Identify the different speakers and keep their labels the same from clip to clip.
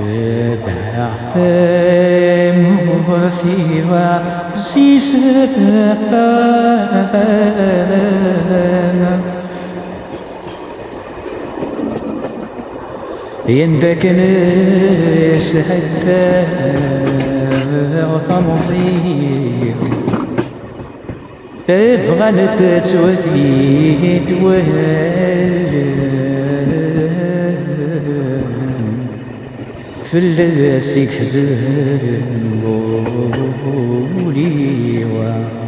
Speaker 1: شدع فم وفي وسيسنا يندك ناس حتى وطمضي تبغى نتسودي في اللاسي حزن وليوا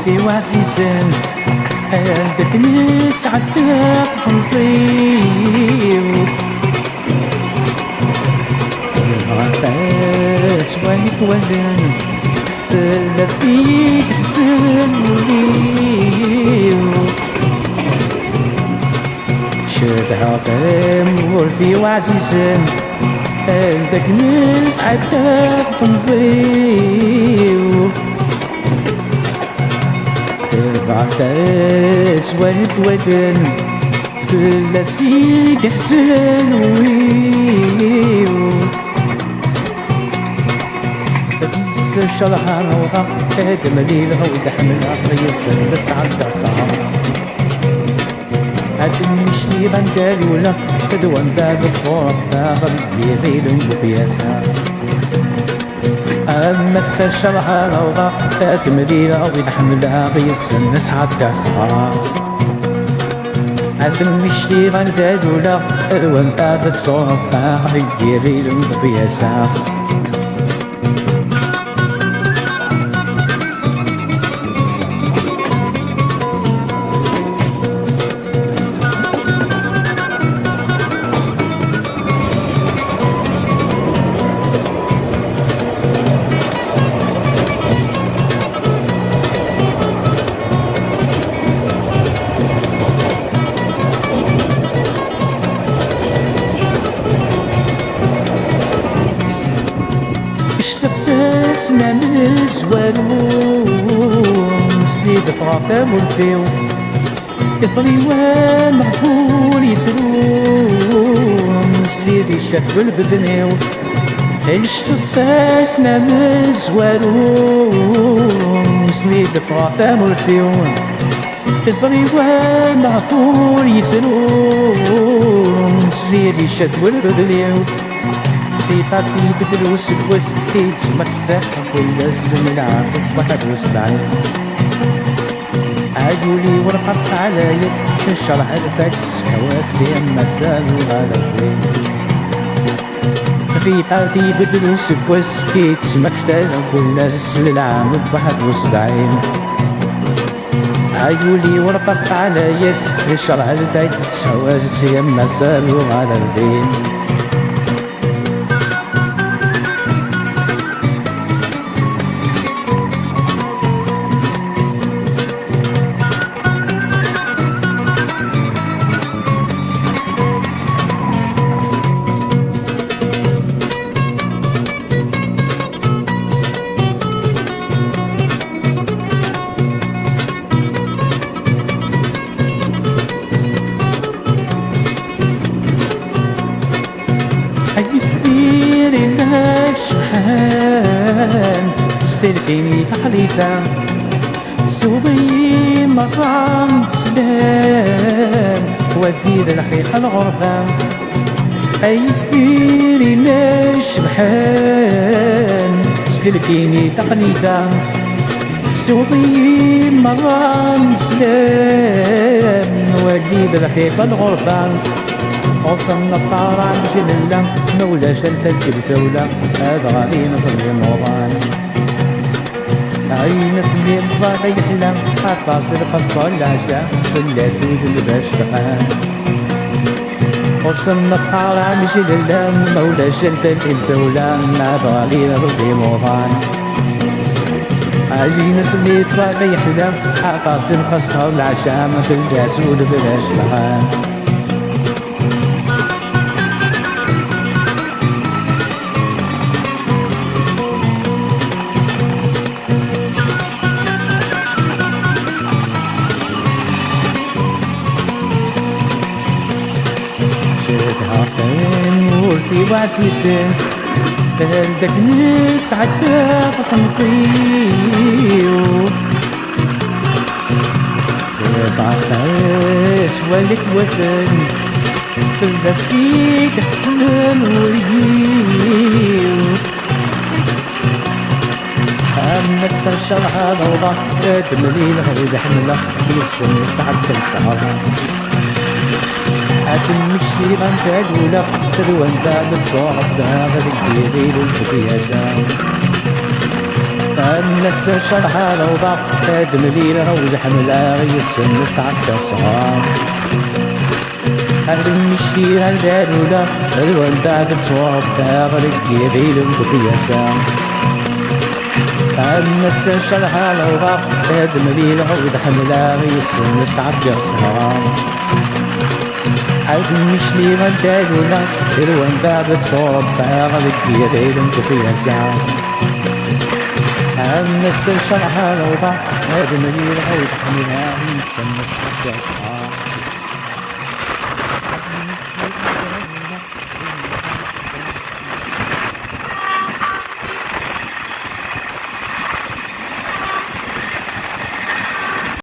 Speaker 1: في وعزيزان هادك ناس عداك تنظيم غابات ويك ولن ثلاثيك حزن وليو شدها فامور في وعزيزان هادك ناس عداك تنظيم بعتات ولد ودن ثلاثيك حسن ويو تنسى شرحها روضة هادم ليلها ودحملها خيصر بس عدى صعب هادم مشي بندالي ولا تدوان باب الصورة باغم يغيلهم بقياسها أما الشرها روضة تكمليها ويحملها غيس الناس حتى صغار أدم مشتي غندادولا ألوان بابت صوفا غيديري لهم بقياسها اشتبتنا من الزوالون سليد فغافا والفيو يصلي وان معفول يتلون سليد يشاف والبدنيو اشتبتنا من الزوالون سليد فغافا والفيو يصلي وان معفول يتلون سليد يشاف والبدنيو في بابي بدلوس بوزكيت مكفاح كل الزمن عاقب واحد وسبعين عادولي ورقبت على يس الشرح الفك حواسي اما زالوا على الزين في بابي بدلوس بوزكيت مكفاح كل الزمن عاقب واحد وسبعين عادولي ورقبت على يس الشرح الفك حواسي اما زالوا على الزين سفلتيني حليتا سوبي مقام سلام ودي ذا الحقيقة الغربة أيديني نشبحان سلكيني تقنيتا سوطي مران سلام ودي بالخيف الغربان وصلنا الطارع جللا مولا شلت الفولة هذا غالينا في رمضان عين سنين صباح يحلم عطاس القصة العشاء ولا سود البشرقان وصلنا الطارع جللا مولا شلت الفولة هذا غالينا في رمضان عين سنين صباح يحلم عطاس القصة العشاء ولا سود البشرقان في واسيسين بلدك نسعد بطنطيو بعطاس ولد وثن كلها فيك حسن وريو أما الشرحة موضة تدملي لها حملة يسن سعد تنسعر المشي غنت أدولا تدوان بعد تصاحب داغ الكبير والكبيسة الناس شرحة روضة تدملي لها والحملة يسن سعد تصاحب المشي غنت أدولا تدوان بعد تصاحب داغ الكبير والكبيسة الناس شرحة روضة تدملي لها والحملة يسن سعد تصاحب المشلي غدايونا الوان بابك صوب باغلك بيديلن كفيها ساعة الناس الشرحة روضة هذا مليل غير حملها نسا نسحب يا صحاب